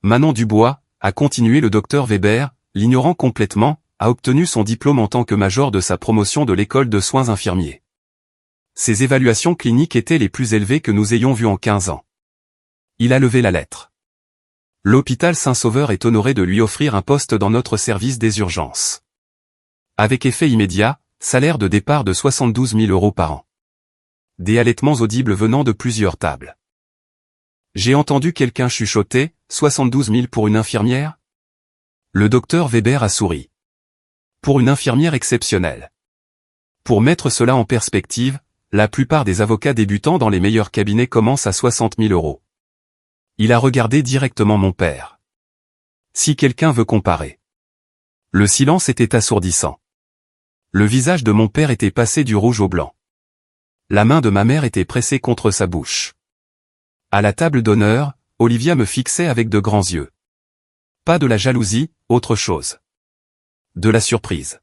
Manon Dubois, a continué le docteur Weber, l'ignorant complètement, a obtenu son diplôme en tant que major de sa promotion de l'école de soins infirmiers. Ses évaluations cliniques étaient les plus élevées que nous ayons vues en 15 ans. Il a levé la lettre. L'hôpital Saint-Sauveur est honoré de lui offrir un poste dans notre service des urgences. Avec effet immédiat, salaire de départ de 72 000 € par an. Des halètements audibles venant de plusieurs tables. J'ai entendu quelqu'un chuchoter, 72 000 pour une infirmière ? Le docteur Weber a souri. Pour une infirmière exceptionnelle. Pour mettre cela en perspective, la plupart des avocats débutants dans les meilleurs cabinets commencent à 60 000 €. Il a regardé directement mon père. Si quelqu'un veut comparer. Le silence était assourdissant. Le visage de mon père était passé du rouge au blanc. La main de ma mère était pressée contre sa bouche. À la table d'honneur, Olivia me fixait avec de grands yeux. Pas de la jalousie, autre chose. De la surprise.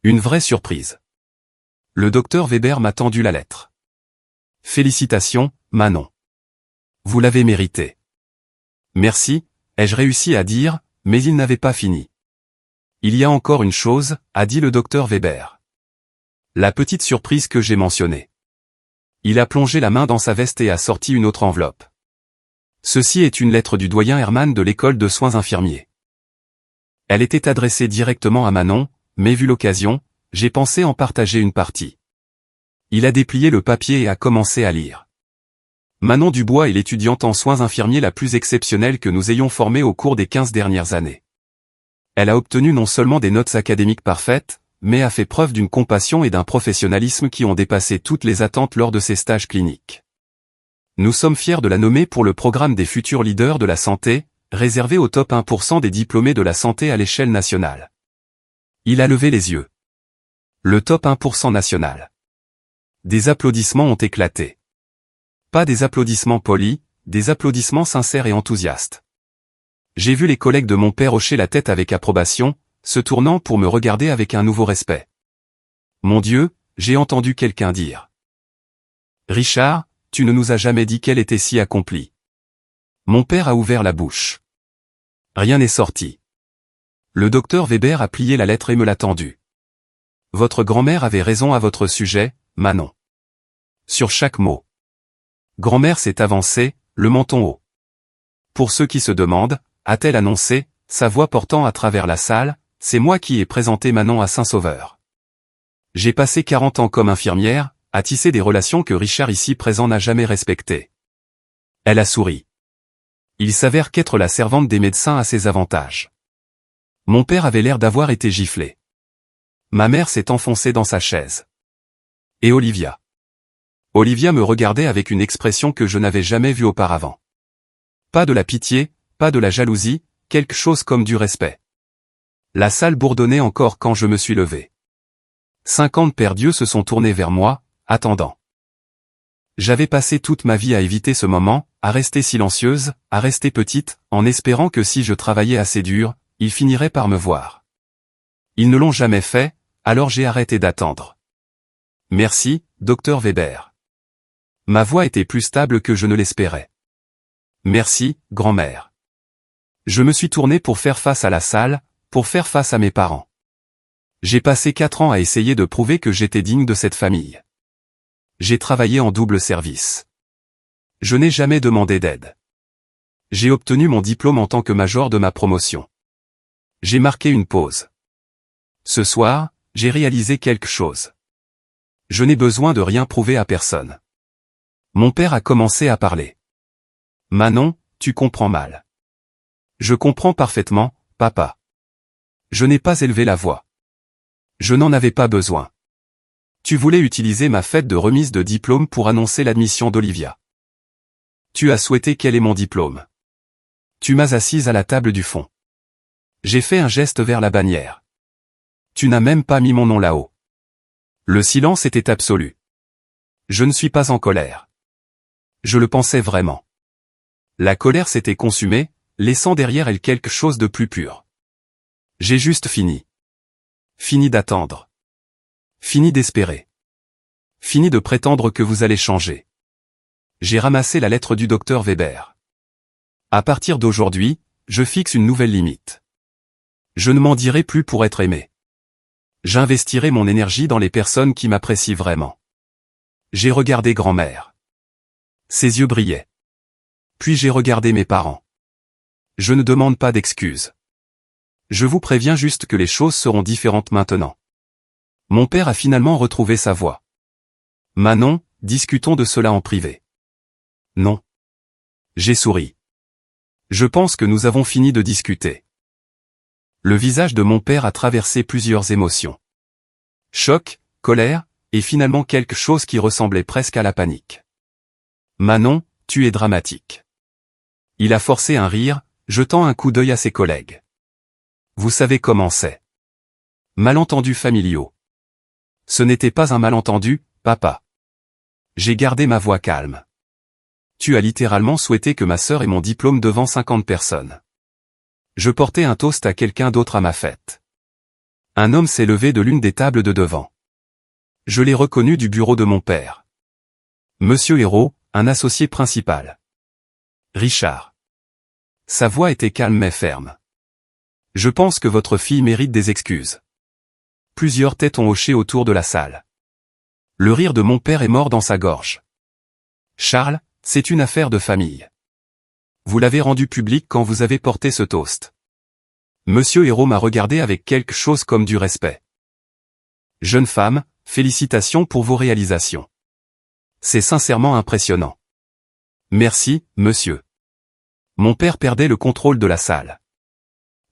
Une vraie surprise. Le docteur Weber m'a tendu la lettre. Félicitations, Manon. Vous l'avez mérité. Merci, ai-je réussi à dire, mais il n'avait pas fini. Il y a encore une chose, a dit le docteur Weber. La petite surprise que j'ai mentionnée. Il a plongé la main dans sa veste et a sorti une autre enveloppe. Ceci est une lettre du doyen Hermann de l'école de soins infirmiers. Elle était adressée directement à Manon, mais vu l'occasion, j'ai pensé en partager une partie. Il a déplié le papier et a commencé à lire. Manon Dubois est l'étudiante en soins infirmiers la plus exceptionnelle que nous ayons formée au cours des 15 dernières années. Elle a obtenu non seulement des notes académiques parfaites, mais a fait preuve d'une compassion et d'un professionnalisme qui ont dépassé toutes les attentes lors de ses stages cliniques. Nous sommes fiers de la nommer pour le programme des futurs leaders de la santé, réservé au top 1% des diplômés de la santé à l'échelle nationale. Il a levé les yeux. Le top 1% national. Des applaudissements ont éclaté. Pas des applaudissements polis, des applaudissements sincères et enthousiastes. J'ai vu les collègues de mon père hocher la tête avec approbation, se tournant pour me regarder avec un nouveau respect. Mon Dieu, j'ai entendu quelqu'un dire. Richard, tu ne nous as jamais dit qu'elle était si accomplie. Mon père a ouvert la bouche. Rien n'est sorti. Le docteur Weber a plié la lettre et me l'a tendue. Votre grand-mère avait raison à votre sujet, Manon. Sur chaque mot. Grand-mère s'est avancée, le menton haut. Pour ceux qui se demandent, a-t-elle annoncé, sa voix portant à travers la salle, c'est moi qui ai présenté Manon à Saint-Sauveur. J'ai passé 40 ans comme infirmière, à tisser des relations que Richard ici présent n'a jamais respectées. Elle a souri. Il s'avère qu'être la servante des médecins a ses avantages. Mon père avait l'air d'avoir été giflé. Ma mère s'est enfoncée dans sa chaise. Et Olivia. Olivia me regardait avec une expression que je n'avais jamais vue auparavant. Pas de la pitié, pas de la jalousie, quelque chose comme du respect. La salle bourdonnait encore quand je me suis levé. 50 paires d'yeux se sont tournés vers moi, attendant. J'avais passé toute ma vie à éviter ce moment, à rester silencieuse, à rester petite, en espérant que si je travaillais assez dur, ils finiraient par me voir. Ils ne l'ont jamais fait, alors j'ai arrêté d'attendre. Merci, docteur Weber. Ma voix était plus stable que je ne l'espérais. Merci, grand-mère. Je me suis tourné pour faire face à la salle, pour faire face à mes parents. J'ai passé 4 ans à essayer de prouver que j'étais digne de cette famille. J'ai travaillé en double service. Je n'ai jamais demandé d'aide. J'ai obtenu mon diplôme en tant que major de ma promotion. J'ai marqué une pause. Ce soir, j'ai réalisé quelque chose. Je n'ai besoin de rien prouver à personne. Mon père a commencé à parler. Manon, tu comprends mal. Je comprends parfaitement, papa. Je n'ai pas élevé la voix. Je n'en avais pas besoin. Tu voulais utiliser ma fête de remise de diplôme pour annoncer l'admission d'Olivia. Tu as souhaité quel est mon diplôme. Tu m'as assise à la table du fond. J'ai fait un geste vers la bannière. Tu n'as même pas mis mon nom là-haut. Le silence était absolu. Je ne suis pas en colère. Je le pensais vraiment. La colère s'était consumée, laissant derrière elle quelque chose de plus pur. J'ai juste fini. Fini d'attendre. Fini d'espérer. Fini de prétendre que vous allez changer. J'ai ramassé la lettre du docteur Weber. À partir d'aujourd'hui, je fixe une nouvelle limite. Je ne m'en dirai plus pour être aimé. J'investirai mon énergie dans les personnes qui m'apprécient vraiment. J'ai regardé grand-mère. Ses yeux brillaient. Puis j'ai regardé mes parents. Je ne demande pas d'excuses. Je vous préviens juste que les choses seront différentes maintenant. Mon père a finalement retrouvé sa voix. Manon, discutons de cela en privé. Non. J'ai souri. Je pense que nous avons fini de discuter. Le visage de mon père a traversé plusieurs émotions. Choc, colère, et finalement quelque chose qui ressemblait presque à la panique. Manon, tu es dramatique. Il a forcé un rire, jetant un coup d'œil à ses collègues. Vous savez comment c'est. Malentendus familiaux. Ce n'était pas un malentendu, papa. J'ai gardé ma voix calme. Tu as littéralement souhaité que ma sœur ait mon diplôme devant 50 personnes. Je portais un toast à quelqu'un d'autre à ma fête. Un homme s'est levé de l'une des tables de devant. Je l'ai reconnu du bureau de mon père. Monsieur Hérault, un associé principal. Richard. Sa voix était calme mais ferme. Je pense que votre fille mérite des excuses. Plusieurs têtes ont hoché autour de la salle. Le rire de mon père est mort dans sa gorge. Charles, c'est une affaire de famille. Vous l'avez rendu public quand vous avez porté ce toast. Monsieur Hérault m'a regardé avec quelque chose comme du respect. Jeune femme, félicitations pour vos réalisations. C'est sincèrement impressionnant. Merci, monsieur. Mon père perdait le contrôle de la salle.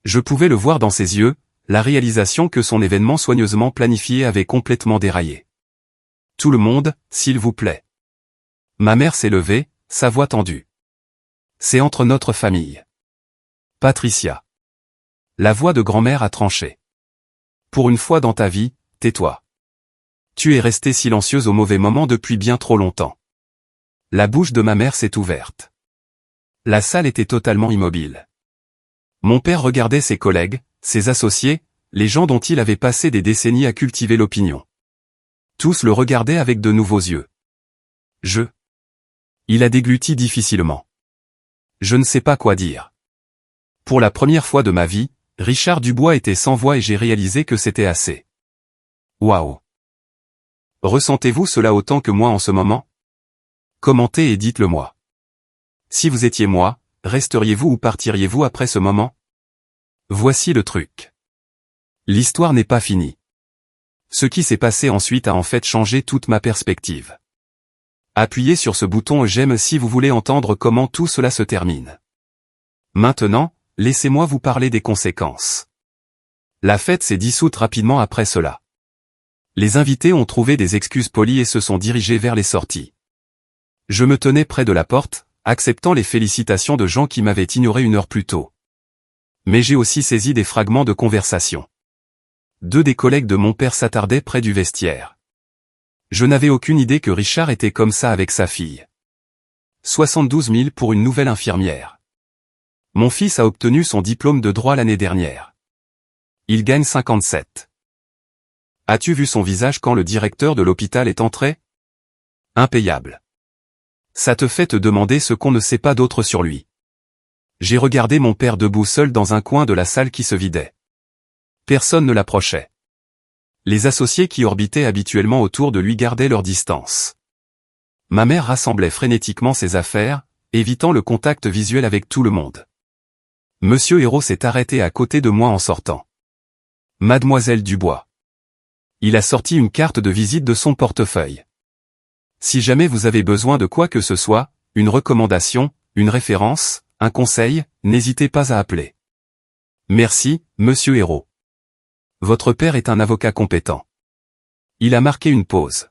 Je pouvais le voir dans ses yeux, la réalisation que son événement soigneusement planifié avait complètement déraillé. Tout le monde, s'il vous plaît. Ma mère s'est levée, sa voix tendue. C'est entre notre famille. Patricia. La voix de grand-mère a tranché. Pour une fois dans ta vie, tais-toi. Tu es restée silencieuse au mauvais moment depuis bien trop longtemps. La bouche de ma mère s'est ouverte. La salle était totalement immobile. Mon père regardait ses collègues, ses associés, les gens dont il avait passé des décennies à cultiver l'opinion. Tous le regardaient avec de nouveaux yeux. Il a dégluti difficilement. Je ne sais pas quoi dire. Pour la première fois de ma vie, Richard Dubois était sans voix et j'ai réalisé que c'était assez. Waouh! Ressentez-vous cela autant que moi en ce moment? Commentez et dites-le moi. Si vous étiez moi, resteriez-vous ou partiriez-vous après ce moment? Voici le truc. L'histoire n'est pas finie. Ce qui s'est passé ensuite a en fait changé toute ma perspective. Appuyez sur ce bouton j'aime si vous voulez entendre comment tout cela se termine. Maintenant, laissez-moi vous parler des conséquences. La fête s'est dissoute rapidement après cela. Les invités ont trouvé des excuses polies et se sont dirigés vers les sorties. Je me tenais près de la porte, acceptant les félicitations de gens qui m'avaient ignoré une heure plus tôt. Mais j'ai aussi saisi des fragments de conversation. Deux des collègues de mon père s'attardaient près du vestiaire. Je n'avais aucune idée que Richard était comme ça avec sa fille. 72 000 pour une nouvelle infirmière. Mon fils a obtenu son diplôme de droit l'année dernière. Il gagne 57. As-tu vu son visage quand le directeur de l'hôpital est entré? Impayable. Ça te fait te demander ce qu'on ne sait pas d'autre sur lui. J'ai regardé mon père debout seul dans un coin de la salle qui se vidait. Personne ne l'approchait. Les associés qui orbitaient habituellement autour de lui gardaient leur distance. Ma mère rassemblait frénétiquement ses affaires, évitant le contact visuel avec tout le monde. Monsieur Hérault s'est arrêté à côté de moi en sortant. Mademoiselle Dubois. Il a sorti une carte de visite de son portefeuille. Si jamais vous avez besoin de quoi que ce soit, une recommandation, une référence, un conseil, n'hésitez pas à appeler. Merci, monsieur Hérault. Votre père est un avocat compétent. Il a marqué une pause.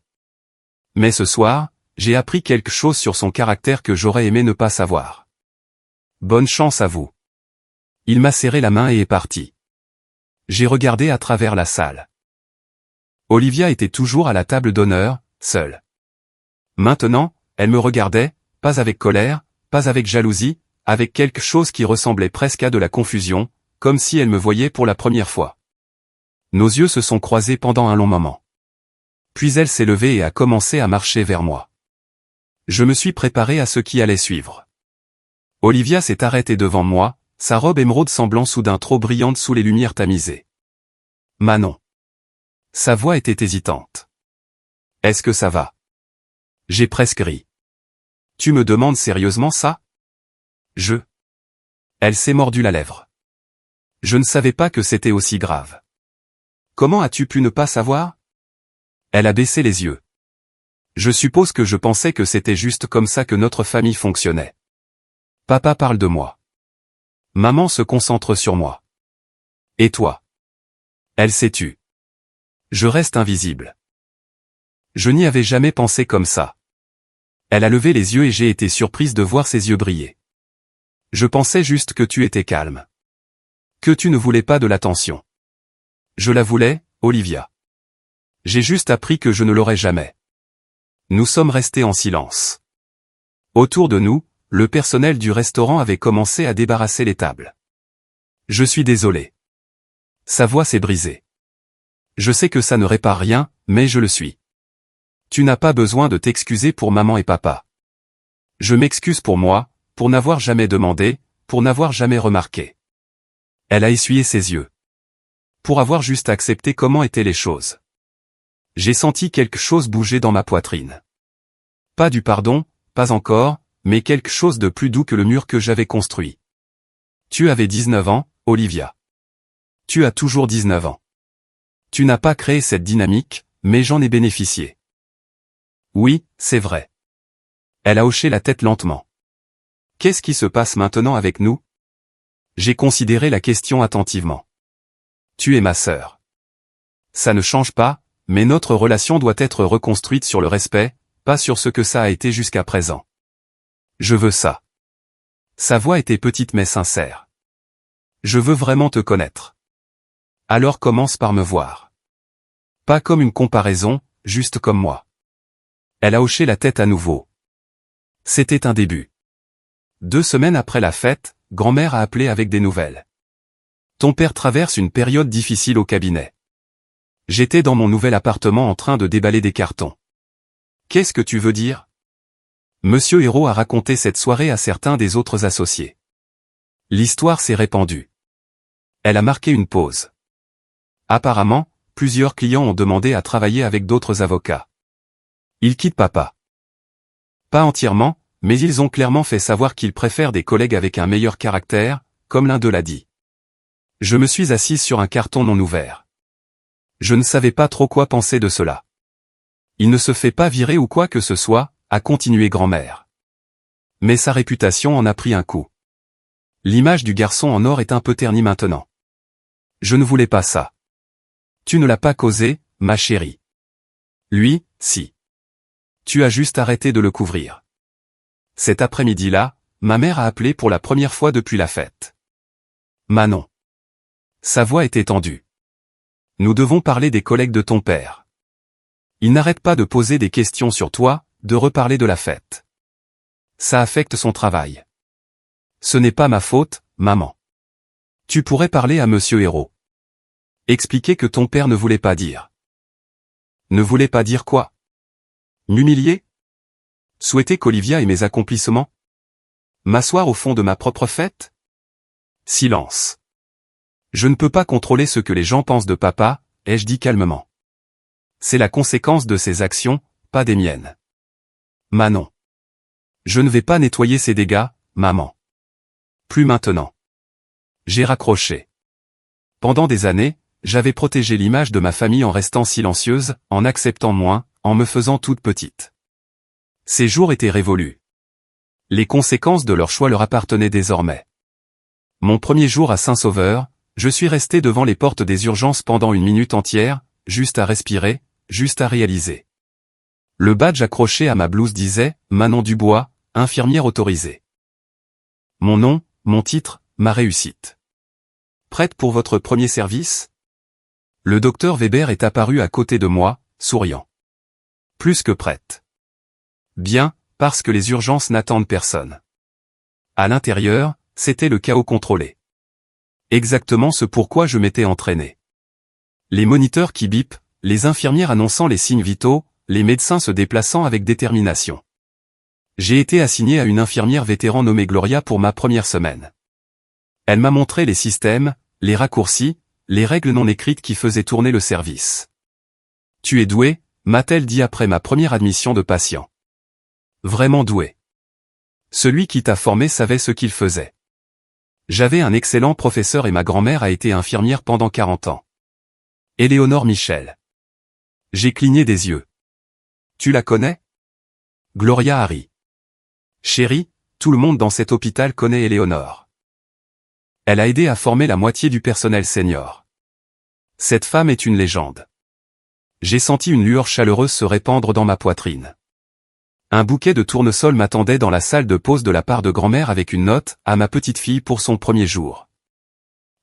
Mais ce soir, j'ai appris quelque chose sur son caractère que j'aurais aimé ne pas savoir. Bonne chance à vous. Il m'a serré la main et est parti. J'ai regardé à travers la salle. Olivia était toujours à la table d'honneur, seule. Maintenant, elle me regardait, pas avec colère, pas avec jalousie, avec quelque chose qui ressemblait presque à de la confusion, comme si elle me voyait pour la première fois. Nos yeux se sont croisés pendant un long moment. Puis elle s'est levée et a commencé à marcher vers moi. Je me suis préparé à ce qui allait suivre. Olivia s'est arrêtée devant moi, sa robe émeraude semblant soudain trop brillante sous les lumières tamisées. Manon. Sa voix était hésitante. Est-ce que ça va? J'ai presque ri. Tu me demandes sérieusement ça? Elle s'est mordu la lèvre. Je ne savais pas que c'était aussi grave. Comment as-tu pu ne pas savoir? Elle a baissé les yeux. Je suppose que je pensais que c'était juste comme ça que notre famille fonctionnait. Papa parle de moi. Maman se concentre sur moi. Et toi? Elle s'est tue. Je reste invisible. Je n'y avais jamais pensé comme ça. Elle a levé les yeux et j'ai été surprise de voir ses yeux briller. Je pensais juste que tu étais calme. Que tu ne voulais pas de l'attention. Je la voulais, Olivia. J'ai juste appris que je ne l'aurais jamais. Nous sommes restés en silence. Autour de nous, le personnel du restaurant avait commencé à débarrasser les tables. Je suis désolé. Sa voix s'est brisée. Je sais que ça ne répare rien, mais je le suis. Tu n'as pas besoin de t'excuser pour maman et papa. Je m'excuse pour moi, pour n'avoir jamais demandé, pour n'avoir jamais remarqué. Elle a essuyé ses yeux. Pour avoir juste accepté comment étaient les choses. J'ai senti quelque chose bouger dans ma poitrine. Pas du pardon, pas encore, mais quelque chose de plus doux que le mur que j'avais construit. Tu avais 19 ans, Olivia. Tu as toujours 19 ans. Tu n'as pas créé cette dynamique, mais j'en ai bénéficié. Oui, c'est vrai. Elle a hoché la tête lentement. Qu'est-ce qui se passe maintenant avec nous? J'ai considéré la question attentivement. Tu es ma sœur. Ça ne change pas, mais notre relation doit être reconstruite sur le respect, pas sur ce que ça a été jusqu'à présent. Je veux ça. Sa voix était petite mais sincère. Je veux vraiment te connaître. Alors commence par me voir. Pas comme une comparaison, juste comme moi. Elle a hoché la tête à nouveau. C'était un début. 2 semaines après la fête, grand-mère a appelé avec des nouvelles. Ton père traverse une période difficile au cabinet. J'étais dans mon nouvel appartement en train de déballer des cartons. Qu'est-ce que tu veux dire? Monsieur Hérault a raconté cette soirée à certains des autres associés. L'histoire s'est répandue. Elle a marqué une pause. Apparemment, plusieurs clients ont demandé à travailler avec d'autres avocats. Ils quittent papa. Pas entièrement, mais ils ont clairement fait savoir qu'ils préfèrent des collègues avec un meilleur caractère, comme l'un d'eux l'a dit. Je me suis assise sur un carton non ouvert. Je ne savais pas trop quoi penser de cela. Il ne se fait pas virer ou quoi que ce soit, a continué grand-mère. Mais sa réputation en a pris un coup. L'image du garçon en or est un peu ternie maintenant. Je ne voulais pas ça. Tu ne l'as pas causé, ma chérie. Lui, si. Tu as juste arrêté de le couvrir. Cet après-midi-là, ma mère a appelé pour la première fois depuis la fête. Manon. Sa voix était tendue. Nous devons parler des collègues de ton père. Il n'arrête pas de poser des questions sur toi, de reparler de la fête. Ça affecte son travail. Ce n'est pas ma faute, maman. Tu pourrais parler à Monsieur Hérault. Expliquer que ton père ne voulait pas dire. Ne voulait pas dire quoi? M'humilier? Souhaiter qu'Olivia ait mes accomplissements? M'asseoir au fond de ma propre fête? Silence. Je ne peux pas contrôler ce que les gens pensent de papa, ai-je dit calmement. C'est la conséquence de ses actions, pas des miennes. Manon. Je ne vais pas nettoyer ses dégâts, maman. Plus maintenant. J'ai raccroché. Pendant des années, j'avais protégé l'image de ma famille en restant silencieuse, en acceptant moins, en me faisant toute petite. Ces jours étaient révolus. Les conséquences de leur choix leur appartenaient désormais. Mon premier jour à Saint-Sauveur, je suis resté devant les portes des urgences pendant 1 minute entière, juste à respirer, juste à réaliser. Le badge accroché à ma blouse disait « Manon Dubois, infirmière autorisée ». Mon nom, mon titre, ma réussite. Prête pour votre premier service? Le docteur Weber est apparu à côté de moi, souriant. Plus que prête. Bien, parce que les urgences n'attendent personne. À l'intérieur, c'était le chaos contrôlé. Exactement ce pourquoi je m'étais entraîné. Les moniteurs qui bipent, les infirmières annonçant les signes vitaux, les médecins se déplaçant avec détermination. J'ai été assigné à une infirmière vétéran nommée Gloria pour ma première semaine. Elle m'a montré les systèmes, les raccourcis, les règles non écrites qui faisaient tourner le service. Tu es doué, m'a-t-elle dit après ma première admission de patient. Vraiment doué. Celui qui t'a formé savait ce qu'il faisait. J'avais un excellent professeur et ma grand-mère a été infirmière pendant 40 ans. Éléonore Michel. J'ai cligné des yeux. Tu la connais? Gloria Harry. Chérie, tout le monde dans cet hôpital connaît Éléonore. Elle a aidé à former la moitié du personnel senior. Cette femme est une légende. J'ai senti une lueur chaleureuse se répandre dans ma poitrine. Un bouquet de tournesol m'attendait dans la salle de pause de la part de grand-mère avec une note à ma petite fille pour son premier jour.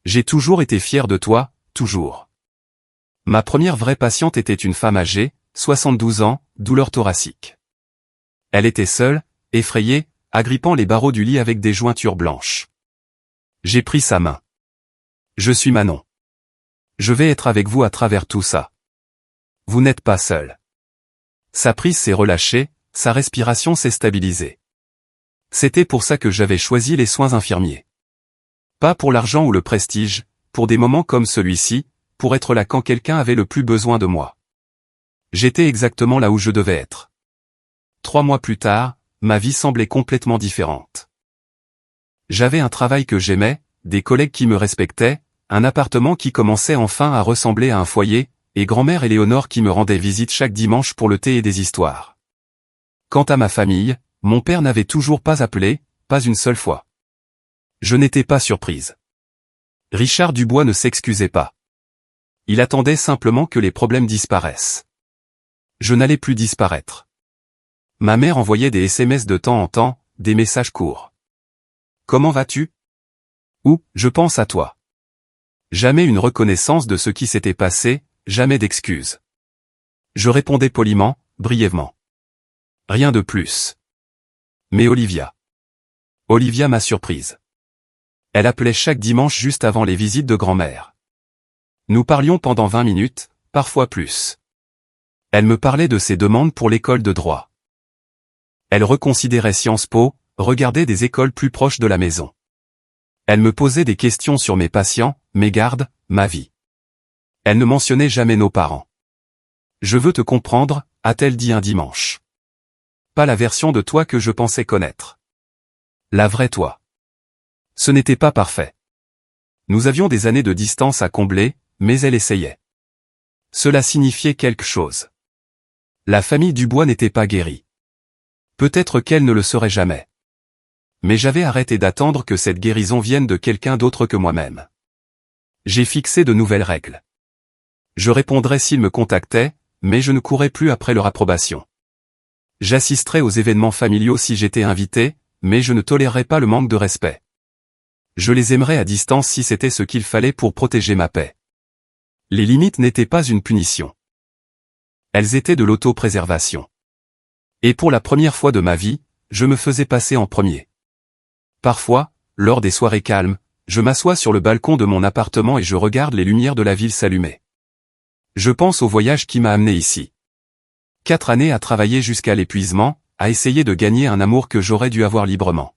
J'ai toujours été fier de toi, toujours. Ma première vraie patiente était une femme âgée, 72 ans, douleur thoracique. Elle était seule, effrayée, agrippant les barreaux du lit avec des jointures blanches. J'ai pris sa main. Je suis Manon. Je vais être avec vous à travers tout ça. Vous n'êtes pas seul. Sa prise s'est relâchée, sa respiration s'est stabilisée. C'était pour ça que j'avais choisi les soins infirmiers. Pas pour l'argent ou le prestige, pour des moments comme celui-ci, pour être là quand quelqu'un avait le plus besoin de moi. J'étais exactement là où je devais être. 3 mois plus tard, ma vie semblait complètement différente. J'avais un travail que j'aimais, des collègues qui me respectaient, un appartement qui commençait enfin à ressembler à un foyer, et grand-mère Éléonore qui me rendait visite chaque dimanche pour le thé et des histoires. Quant à ma famille, mon père n'avait toujours pas appelé, pas une seule fois. Je n'étais pas surprise. Richard Dubois ne s'excusait pas. Il attendait simplement que les problèmes disparaissent. Je n'allais plus disparaître. Ma mère envoyait des SMS de temps en temps, des messages courts. « Comment vas-tu ? » Ou « Je pense à toi. » Jamais une reconnaissance de ce qui s'était passé, jamais d'excuses. Je répondais poliment, brièvement. Rien de plus. Mais Olivia m'a surprise. Elle appelait chaque dimanche juste avant les visites de grand-mère. Nous parlions pendant 20 minutes, parfois plus. Elle me parlait de ses demandes pour l'école de droit. Elle reconsidérait Sciences Po, regardait des écoles plus proches de la maison. Elle me posait des questions sur mes patients, mes gardes, ma vie. Elle ne mentionnait jamais nos parents. « Je veux te comprendre », a-t-elle dit un dimanche. Pas la version de toi que je pensais connaître. La vraie toi. Ce n'était pas parfait. Nous avions des années de distance à combler, mais elle essayait. Cela signifiait quelque chose. La famille Dubois n'était pas guérie. Peut-être qu'elle ne le serait jamais. Mais j'avais arrêté d'attendre que cette guérison vienne de quelqu'un d'autre que moi-même. J'ai fixé de nouvelles règles. Je répondrais s'il me contactait, mais je ne courais plus après leur approbation. J'assisterais aux événements familiaux si j'étais invité, mais je ne tolérerais pas le manque de respect. Je les aimerais à distance si c'était ce qu'il fallait pour protéger ma paix. Les limites n'étaient pas une punition. Elles étaient de l'autopréservation. Et pour la première fois de ma vie, je me faisais passer en premier. Parfois, lors des soirées calmes, je m'assois sur le balcon de mon appartement et je regarde les lumières de la ville s'allumer. Je pense au voyage qui m'a amené ici. 4 années à travailler jusqu'à l'épuisement, à essayer de gagner un amour que j'aurais dû avoir librement.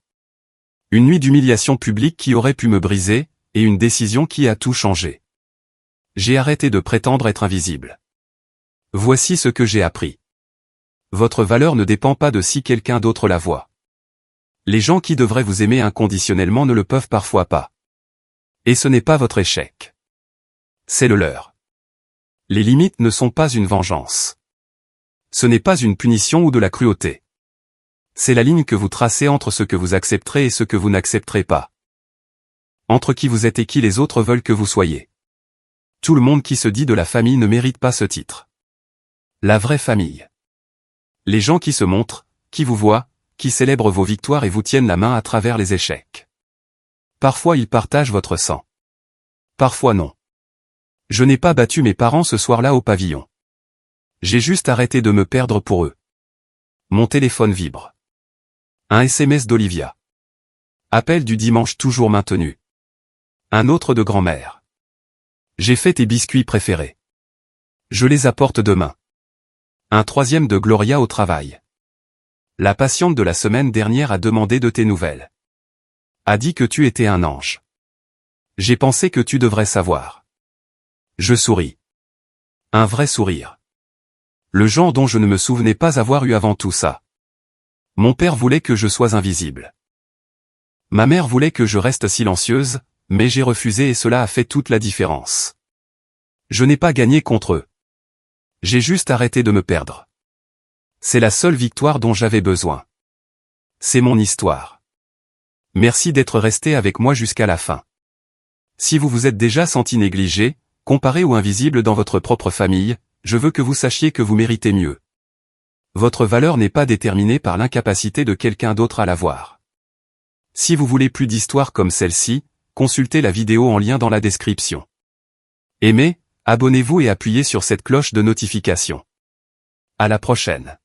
Une nuit d'humiliation publique qui aurait pu me briser, et une décision qui a tout changé. J'ai arrêté de prétendre être invisible. Voici ce que j'ai appris. Votre valeur ne dépend pas de si quelqu'un d'autre la voit. Les gens qui devraient vous aimer inconditionnellement ne le peuvent parfois pas. Et ce n'est pas votre échec. C'est le leur. Les limites ne sont pas une vengeance. Ce n'est pas une punition ou de la cruauté. C'est la ligne que vous tracez entre ce que vous accepterez et ce que vous n'accepterez pas. Entre qui vous êtes et qui les autres veulent que vous soyez. Tout le monde qui se dit de la famille ne mérite pas ce titre. La vraie famille. Les gens qui se montrent, qui vous voient, qui célèbrent vos victoires et vous tiennent la main à travers les échecs. Parfois ils partagent votre sang. Parfois non. Je n'ai pas battu mes parents ce soir-là au pavillon. J'ai juste arrêté de me perdre pour eux. Mon téléphone vibre. Un SMS d'Olivia. Appel du dimanche toujours maintenu. Un autre de grand-mère. J'ai fait tes biscuits préférés. Je les apporte demain. Un 3e de Gloria au travail. La patiente de la semaine dernière a demandé de tes nouvelles. A dit que tu étais un ange. J'ai pensé que tu devrais savoir. Je souris. Un vrai sourire. Le genre dont je ne me souvenais pas avoir eu avant tout ça. Mon père voulait que je sois invisible. Ma mère voulait que je reste silencieuse, mais j'ai refusé et cela a fait toute la différence. Je n'ai pas gagné contre eux. J'ai juste arrêté de me perdre. C'est la seule victoire dont j'avais besoin. C'est mon histoire. Merci d'être resté avec moi jusqu'à la fin. Si vous vous êtes déjà senti négligé, comparé ou invisible dans votre propre famille, je veux que vous sachiez que vous méritez mieux. Votre valeur n'est pas déterminée par l'incapacité de quelqu'un d'autre à la voir. Si vous voulez plus d'histoires comme celle-ci, consultez la vidéo en lien dans la description. Aimez, abonnez-vous et appuyez sur cette cloche de notification. À la prochaine.